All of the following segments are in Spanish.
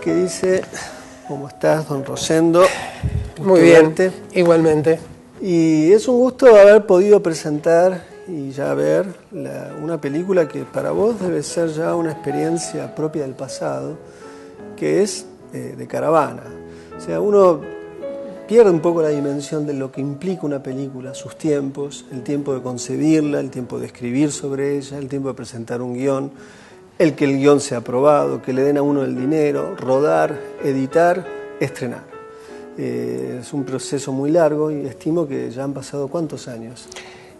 que dice: ¿cómo estás, don Rosendo? Muy bien, igualmente. Y es un gusto haber podido presentar y ya ver una película que para vos debe ser ya una experiencia propia del pasado, que es de Caravana. O sea, uno pierde un poco la dimensión de lo que implica una película, sus tiempos, el tiempo de concebirla, el tiempo de escribir sobre ella, el tiempo de presentar un guión, el que el guión sea aprobado, que le den a uno el dinero, rodar, editar, estrenar. Es un proceso muy largo y estimo que ya han pasado ¿cuántos años?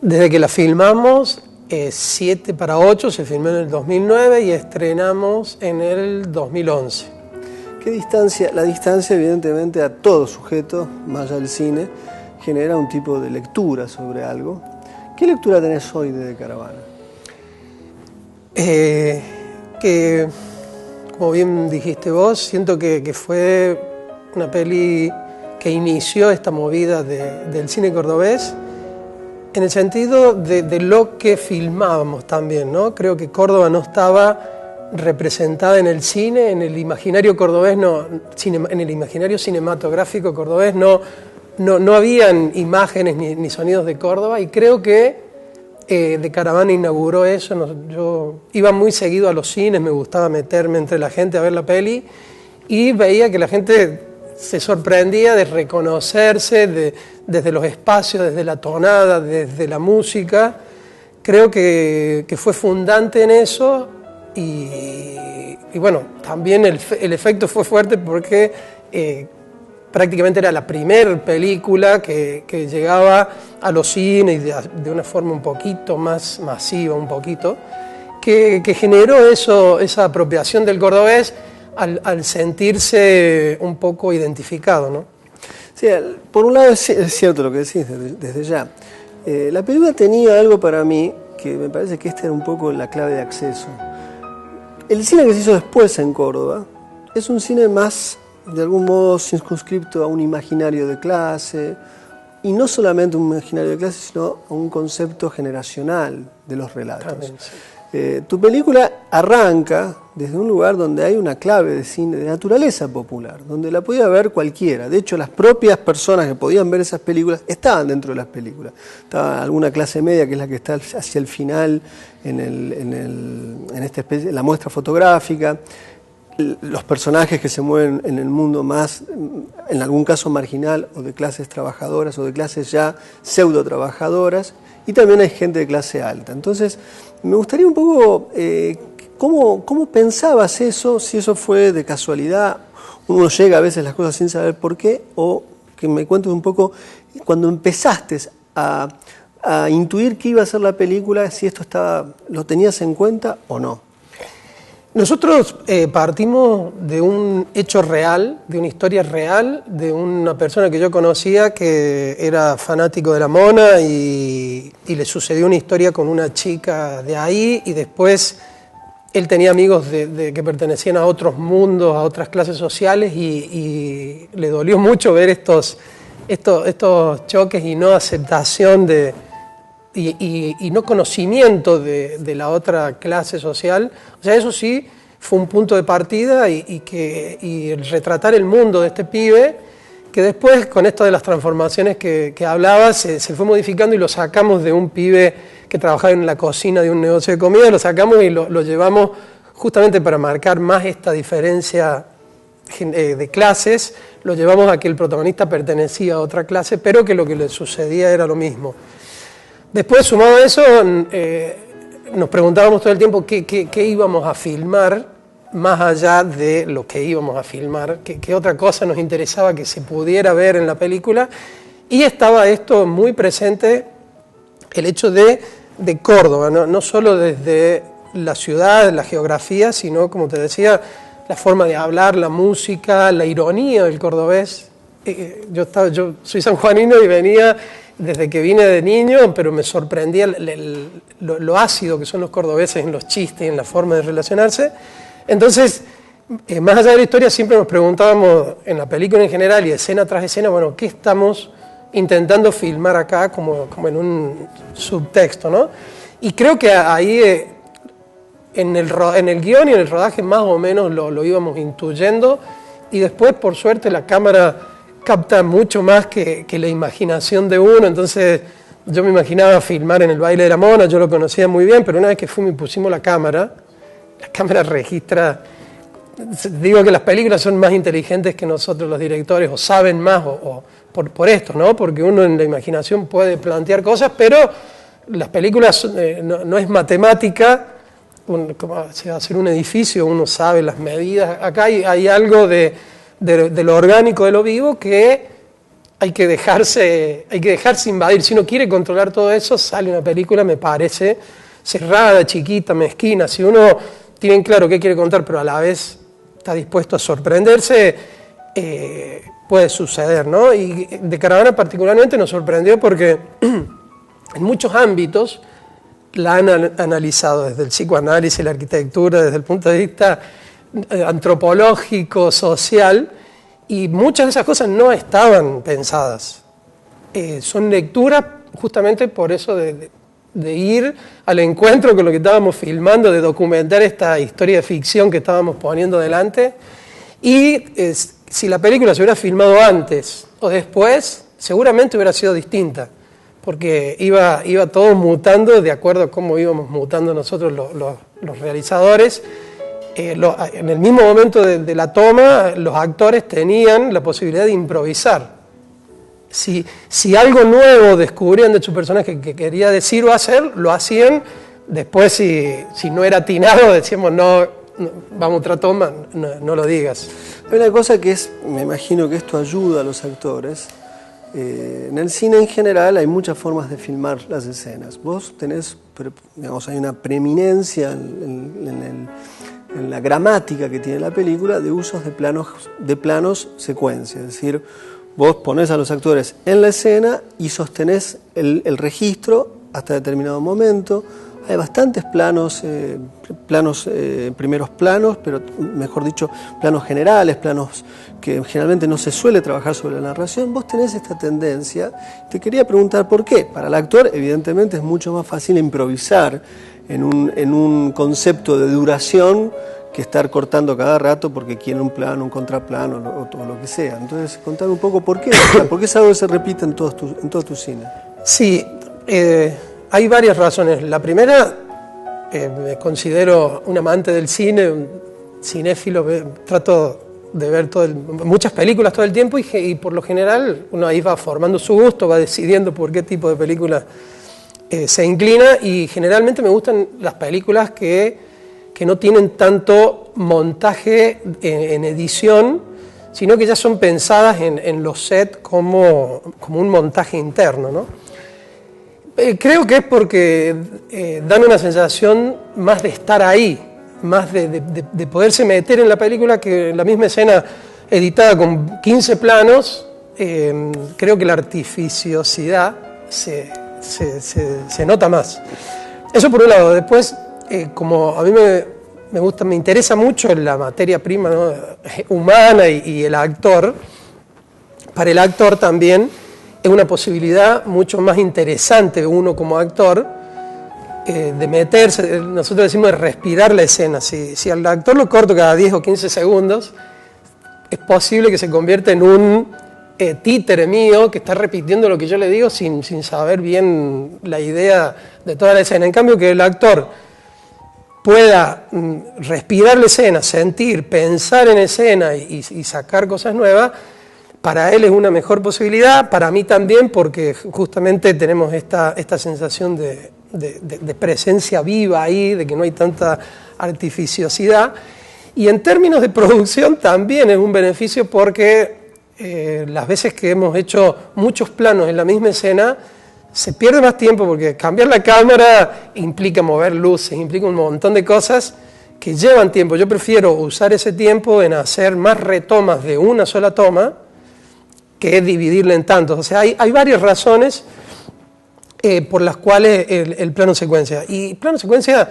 Desde que la filmamos, 7 para 8, se filmó en el 2009 y estrenamos en el 2011. ¿Qué distancia? La distancia, evidentemente, a todo sujeto, más allá del cine, genera un tipo de lectura sobre algo. ¿Qué lectura tenés hoy de Caravana? Que, como bien dijiste vos, siento que fue una peli que inició esta movida del cine cordobés en el sentido de lo que filmábamos también, ¿no? Creo que Córdoba no estaba representada en el cine, en el imaginario cordobés, en el imaginario cinematográfico cordobés no habían imágenes ni sonidos de Córdoba, y creo que de Caravana inauguró eso. Yo iba muy seguido a los cines, me gustaba meterme entre la gente a ver la peli y veía que la gente se sorprendía de reconocerse desde los espacios, desde la tonada, desde la música. Creo que fue fundante en eso y bueno, también el efecto fue fuerte porque prácticamente era la primera película que llegaba a los cines de una forma un poquito más masiva, que generó esa apropiación del cordobés al sentirse un poco identificado, ¿no? Sí, por un lado es cierto lo que decís desde ya. La película tenía algo para mí que me parece que esta era un poco la clave de acceso. El cine que se hizo después en Córdoba es un cine más, de algún modo, circunscripto a un imaginario de clase, y no solamente un imaginario de clase, sino a un concepto generacional de los relatos. También, sí. Tu película arranca desde un lugar donde hay una clave de cine de naturaleza popular, donde la podía ver cualquiera. De hecho, las propias personas que podían ver esas películas estaban dentro de las películas. Estaba alguna clase media, que es la que está hacia el final en esta especie, la muestra fotográfica. Los personajes que se mueven en el mundo más, en algún caso marginal, o de clases trabajadoras, o de clases ya pseudo trabajadoras, y también hay gente de clase alta. Entonces, me gustaría un poco cómo pensabas eso, si eso fue de casualidad, uno llega a veces las cosas sin saber por qué, o que me cuentes un poco cuando empezaste a intuir qué iba a ser la película, si esto lo tenías en cuenta o no. Nosotros partimos de un hecho real, de una historia real, de una persona que yo conocía que era fanático de la Mona y le sucedió una historia con una chica de ahí, y después él tenía amigos que pertenecían a otros mundos, a otras clases sociales, y le dolió mucho ver estos choques y no aceptación y no conocimiento de la otra clase social. O sea, eso sí fue un punto de partida, y el retratar el mundo de este pibe, que después, con esto de las transformaciones que hablaba, se fue modificando, y lo sacamos de un pibe que trabajaba en la cocina de un negocio de comida, lo sacamos y lo llevamos justamente para marcar más esta diferencia de clases, lo llevamos a que el protagonista pertenecía a otra clase, pero que lo que le sucedía era lo mismo. Después, sumado a eso, nos preguntábamos todo el tiempo qué íbamos a filmar, más allá de lo que íbamos a filmar, qué otra cosa nos interesaba que se pudiera ver en la película, y estaba esto muy presente, el hecho de Córdoba, no solo desde la ciudad, la geografía, sino, como te decía, la forma de hablar, la música, la ironía del cordobés. Yo soy sanjuanino y venía desde que vine de niño, pero me sorprendía lo ácido que son los cordobeses en los chistes y en la forma de relacionarse. Entonces, más allá de la historia, siempre nos preguntábamos, en la película en general y escena tras escena, bueno, ¿qué estamos intentando filmar acá como en un subtexto, ¿no? Y creo que ahí en el guión y en el rodaje más o menos lo íbamos intuyendo, y después, por suerte, la cámara capta mucho más que la imaginación de uno. Entonces yo me imaginaba filmar en el Baile de la Mona, yo lo conocía muy bien, pero una vez que fuimos y pusimos la cámara registra. Digo que las películas son más inteligentes que nosotros los directores, o saben más, o por esto, ¿no? Porque uno en la imaginación puede plantear cosas, pero las películas no es matemática, como se va a hacer un edificio, uno sabe las medidas. Acá hay algo de lo orgánico, de lo vivo, que hay que dejarse invadir. Si uno quiere controlar todo eso, sale una película, me parece, cerrada, chiquita, mezquina. Si uno tiene claro qué quiere contar, pero a la vez está dispuesto a sorprenderse, puede suceder, ¿no? Y de Caravana particularmente nos sorprendió porque en muchos ámbitos la han analizado, desde el psicoanálisis, la arquitectura, desde el punto de vista antropológico, social, y muchas de esas cosas no estaban pensadas. Son lecturas justamente por eso de ir al encuentro con lo que estábamos filmando, de documentar esta historia de ficción que estábamos poniendo delante. Y si la película se hubiera filmado antes o después, seguramente hubiera sido distinta, porque iba todo mutando de acuerdo a cómo íbamos mutando nosotros los realizadores. En el mismo momento de la toma, los actores tenían la posibilidad de improvisar. Si algo nuevo descubrían de su personaje que quería decir o hacer, lo hacían. Después, si no era atinado, decíamos, no, vamos otra toma, no lo digas. Hay una cosa que me imagino que esto ayuda a los actores. En el cine en general hay muchas formas de filmar las escenas. Vos tenés, digamos, hay una preeminencia en la gramática que tiene la película de usos de planos secuencia, es decir, vos ponés a los actores en la escena y sostenés el registro hasta determinado momento. Hay bastantes planos, primeros planos, pero mejor dicho, planos generales, planos que generalmente no se suele trabajar sobre la narración. Vos tenés esta tendencia. Te quería preguntar por qué. Para el actor, evidentemente, es mucho más fácil improvisar en un concepto de duración que estar cortando cada rato porque quiere un plano, un contraplano o todo lo que sea. Entonces, contame un poco por qué. ¿Por qué es algo que se repite en todo tu cine? Sí, hay varias razones. La primera, me considero un amante del cine, un cinéfilo, trato de ver muchas películas todo el tiempo y por lo general uno ahí va formando su gusto, va decidiendo por qué tipo de película se inclina, y generalmente me gustan las películas que no tienen tanto montaje en edición, sino que ya son pensadas en los sets como un montaje interno, ¿no? Creo que es porque dan una sensación más de estar ahí, más de poderse meter en la película, que en la misma escena editada con 15 planos. Creo que la artificiosidad se nota más. Eso por un lado. Después, como a mí me interesa mucho la materia prima, ¿no?, humana y el actor, para el actor también es una posibilidad mucho más interesante uno como actor de meterse, nosotros decimos de respirar la escena. Si al actor lo corto cada 10 o 15 segundos, es posible que se convierta en un títere mío que está repitiendo lo que yo le digo sin saber bien la idea de toda la escena. En cambio, que el actor pueda respirar la escena, sentir, pensar en escena y sacar cosas nuevas, para él es una mejor posibilidad, para mí también, porque justamente tenemos esta sensación de presencia viva ahí, de que no hay tanta artificiosidad. Y en términos de producción también es un beneficio, porque las veces que hemos hecho muchos planos en la misma escena, se pierde más tiempo, porque cambiar la cámara implica mover luces, implica un montón de cosas que llevan tiempo. Yo prefiero usar ese tiempo en hacer más retomas de una sola toma que dividirla en tantos. O sea, hay varias razones por las cuales el plano secuencia. Y plano secuencia,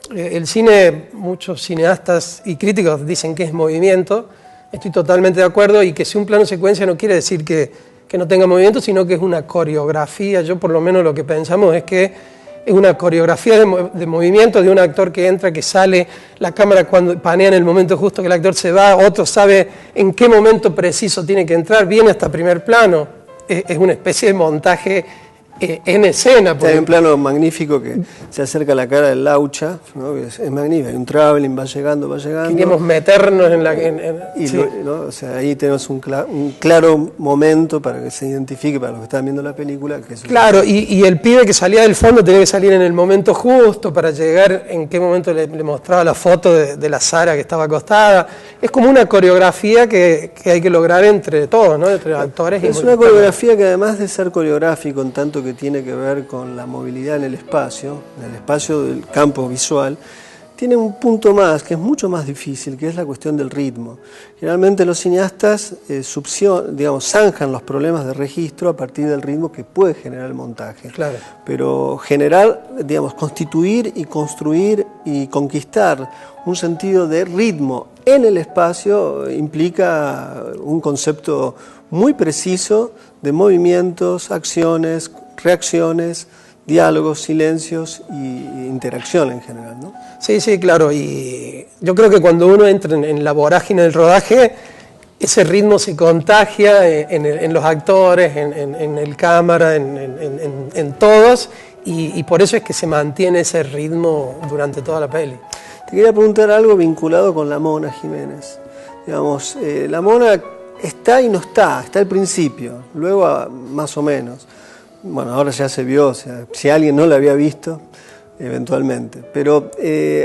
el cine, muchos cineastas y críticos dicen que es movimiento. Estoy totalmente de acuerdo, y que si un plano secuencia no quiere decir que no tenga movimiento, sino que es una coreografía. Yo por lo menos lo que pensamos es que es una coreografía de movimiento de un actor que entra, que sale, la cámara cuando panea en el momento justo que el actor se va, otro sabe en qué momento preciso tiene que entrar, viene hasta primer plano. Es una especie de montaje en escena. Hay un plano magnífico que se acerca a la cara del Laucha, ¿no? Es magnífico, hay un traveling, va llegando. Queríamos meternos en la... sí. ¿No? O sea, ahí tenemos un claro momento para que se identifique, para los que están viendo la película. Que claro, y el pibe que salía del fondo tenía que salir en el momento justo para llegar, en qué momento le mostraba la foto de la Sara que estaba acostada. Es como una coreografía que hay que lograr entre todos, ¿no? Entre actores. Es una coreografía que, además de ser coreográfico, en tanto que tiene que ver con la movilidad en el espacio del campo visual, tiene un punto más, que es mucho más difícil, que es la cuestión del ritmo. Generalmente los cineastas zanjan los problemas de registro a partir del ritmo que puede generar el montaje. Claro. Pero constituir y construir y conquistar un sentido de ritmo en el espacio implica un concepto muy preciso de movimientos, acciones, reacciones, diálogos, silencios y interacción en general, ¿no? Sí, claro, y yo creo que cuando uno entra en la vorágine del rodaje, ese ritmo se contagia en los actores, en el cámara, en todos, y por eso es que se mantiene ese ritmo durante toda la peli. Te quería preguntar algo vinculado con la Mona Jiménez. La Mona está y no está al principio, luego más o menos. Bueno, ahora ya se vio, o sea, si alguien no la había visto, eventualmente. Pero,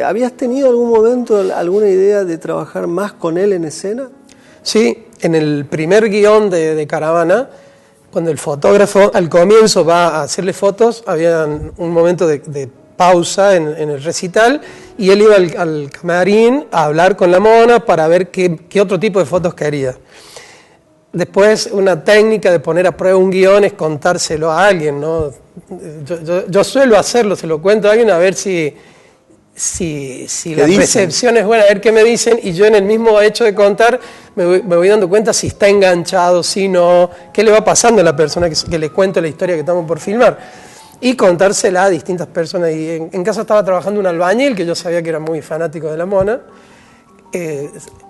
¿habías tenido algún momento alguna idea de trabajar más con él en escena? Sí, en el primer guión de Caravana, cuando el fotógrafo al comienzo va a hacerle fotos, había un momento de pausa en el recital, y él iba al camarín a hablar con la Mona para ver qué otro tipo de fotos quería. Después, una técnica de poner a prueba un guión es contárselo a alguien, ¿no? Yo suelo hacerlo, se lo cuento a alguien a ver si la recepción es buena, a ver qué me dicen, y yo en el mismo hecho de contar me voy dando cuenta si está enganchado, si no, qué le va pasando a la persona que le cuento la historia que estamos por filmar. Y contársela a distintas personas. Y en casa estaba trabajando un albañil, que yo sabía que era muy fanático de la Mona.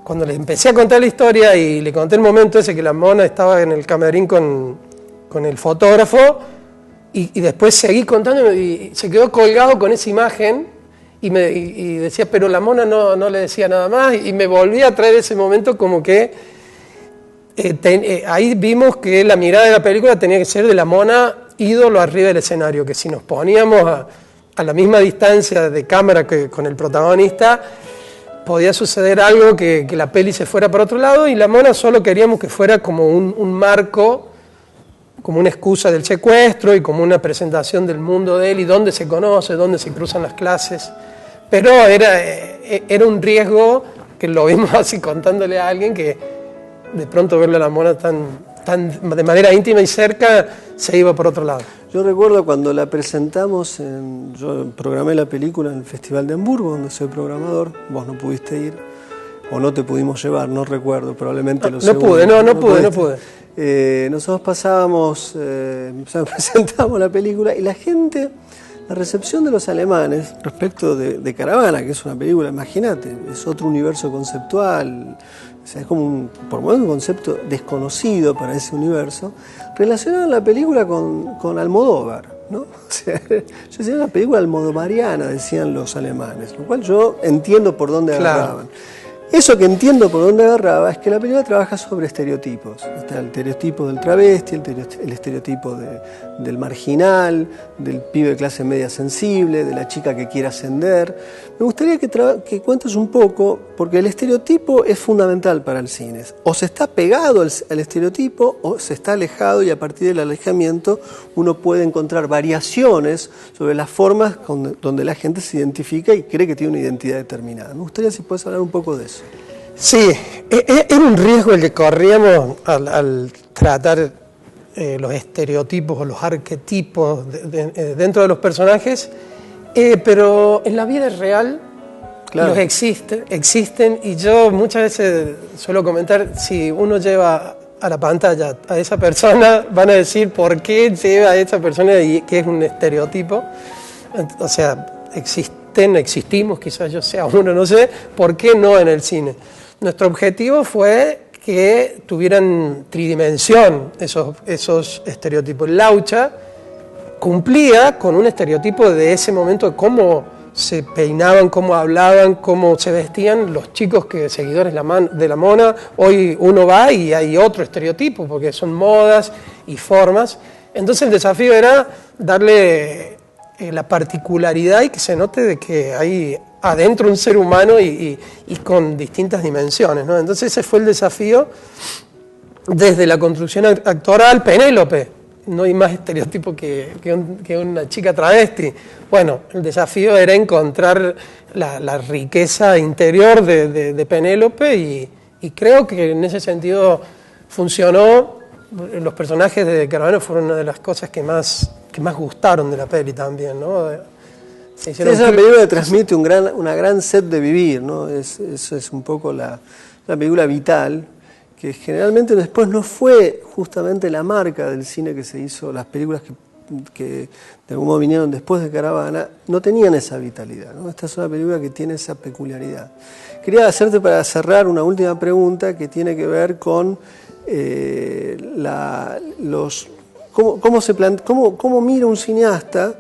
Cuando le empecé a contar la historia y le conté el momento ese que la Mona estaba en el camarín con el fotógrafo, y después seguí contando y se quedó colgado con esa imagen y decía, pero la Mona no le decía nada más, y me volví a traer ese momento como que ahí vimos que la mirada de la película tenía que ser de la Mona ídolo arriba del escenario, que si nos poníamos a la misma distancia de cámara que con el protagonista, podía suceder algo que la peli se fuera para otro lado, y la Mona solo queríamos que fuera como un marco, como una excusa del secuestro y como una presentación del mundo de él y dónde se conoce, dónde se cruzan las clases. Pero era un riesgo, que lo vimos así contándole a alguien, que de pronto verle a la Mona tan de manera íntima y cerca se iba por otro lado. Yo recuerdo cuando la presentamos, yo programé la película en el Festival de Hamburgo, donde soy programador, vos no pudiste ir, o no te pudimos llevar, no recuerdo, probablemente lo segundo. No pude. Nosotros presentamos la película, y la gente, la recepción de los alemanes respecto de Caravana, que es una película, imagínate, es otro universo conceptual, o sea, es como por lo menos un concepto desconocido para ese universo, relacionaron la película con Almodóvar, ¿no? O sea, yo decía una película almodovariana, decían los alemanes, lo cual yo entiendo por dónde agarraban. Eso que entiendo por dónde agarraba es que la película trabaja sobre estereotipos. Está el estereotipo del travesti, el estereotipo del marginal, del pibe de clase media sensible, de la chica que quiere ascender. Me gustaría que cuentes un poco, porque el estereotipo es fundamental para el cine. O se está pegado al estereotipo o se está alejado, y a partir del alejamiento uno puede encontrar variaciones sobre las formas donde la gente se identifica y cree que tiene una identidad determinada. Me gustaría si puedes hablar un poco de eso. Sí, era un riesgo el que corríamos al tratar los estereotipos o los arquetipos dentro de los personajes, pero en la vida real, claro, los existen, y yo muchas veces suelo comentar, si uno lleva a la pantalla a esa persona, van a decir por qué lleva a esa persona y que es un estereotipo. O sea, existimos, quizás yo sea uno, no sé, ¿por qué no en el cine? Nuestro objetivo fue que tuvieran tridimensión esos estereotipos. Laucha cumplía con un estereotipo de ese momento, de cómo se peinaban, cómo hablaban, cómo se vestían los chicos seguidores de la Mona. Hoy uno va y hay otro estereotipo, porque son modas y formas. Entonces el desafío era darle la particularidad y que se note de que hay adentro un ser humano y con distintas dimensiones, ¿no? Entonces ese fue el desafío desde la construcción actoral. Penélope, no hay más estereotipo que una chica travesti. Bueno, el desafío era encontrar la riqueza interior de Penélope y creo que en ese sentido funcionó. Los personajes de Caravana fueron una de las cosas que más gustaron de la peli también, ¿no? Esa película que transmite una gran sed de vivir, ¿no? Eso es un poco la película vital, que generalmente después no fue justamente la marca del cine que se hizo. Las películas que de algún modo vinieron después de Caravana no tenían esa vitalidad, ¿no? Esta es una película que tiene esa peculiaridad. Quería hacerte, para cerrar, una última pregunta que tiene que ver con cómo mira un cineasta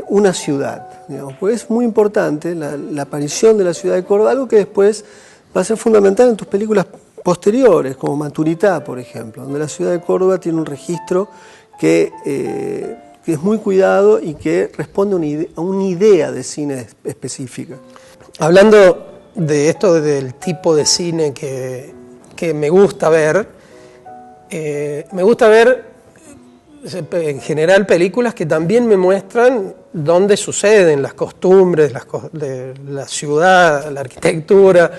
una ciudad, digamos. Pues es muy importante la aparición de la ciudad de Córdoba, algo que después va a ser fundamental en tus películas posteriores, como Maturitá, por ejemplo, donde la ciudad de Córdoba tiene un registro que es muy cuidado y que responde a una idea de cine específica. Hablando de esto, del tipo de cine que me gusta ver en general películas que también me muestran dónde suceden las costumbres de la ciudad, la arquitectura.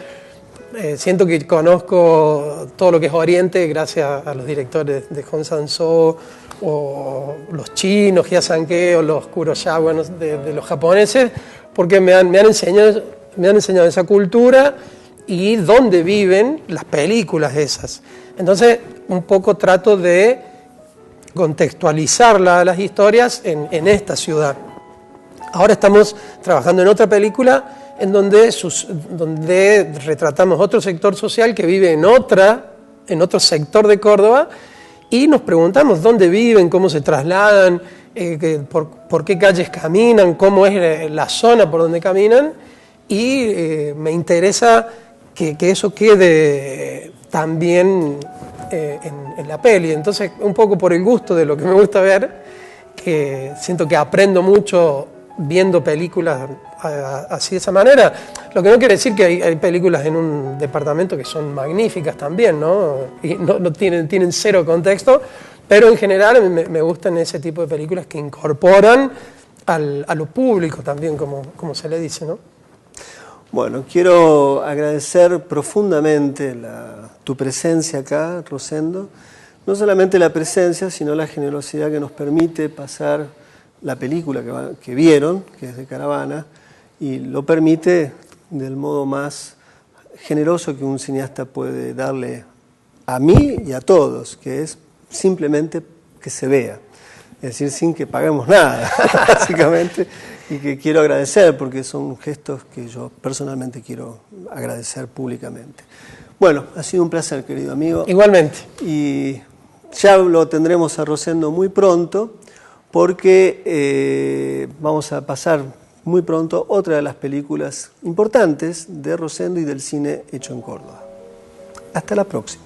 Siento que conozco todo lo que es Oriente gracias a los directores de Hong Sang-soo, o los chinos, Hyasanke, o los Kurosawa de los japoneses, porque me han enseñado esa cultura y dónde viven las películas esas. Entonces, un poco trato de contextualizar las historias en esta ciudad. Ahora estamos trabajando en otra película en donde retratamos otro sector social que vive en otro sector de Córdoba, y nos preguntamos dónde viven, cómo se trasladan, por qué calles caminan, cómo es la zona por donde caminan, y me interesa que eso quede también en la peli. Entonces, un poco por el gusto de lo que me gusta ver, que siento que aprendo mucho viendo películas así de esa manera. Lo que no quiere decir que hay películas en un departamento que son magníficas también, ¿no? Y no tienen cero contexto, pero en general me gustan ese tipo de películas que incorporan a lo público también, como se le dice, ¿no? Bueno, quiero agradecer profundamente tu presencia acá, Rosendo. No solamente la presencia, sino la generosidad que nos permite pasar la película que vieron, que es de Caravana, y lo permite del modo más generoso que un cineasta puede darle a mí y a todos, que es simplemente que se vea. Es decir, sin que paguemos nada, básicamente, y que quiero agradecer porque son gestos que yo personalmente quiero agradecer públicamente. Bueno, ha sido un placer, querido amigo. Igualmente. Y ya lo tendremos a Rosendo muy pronto, porque vamos a pasar muy pronto otra de las películas importantes de Rosendo y del cine hecho en Córdoba. Hasta la próxima.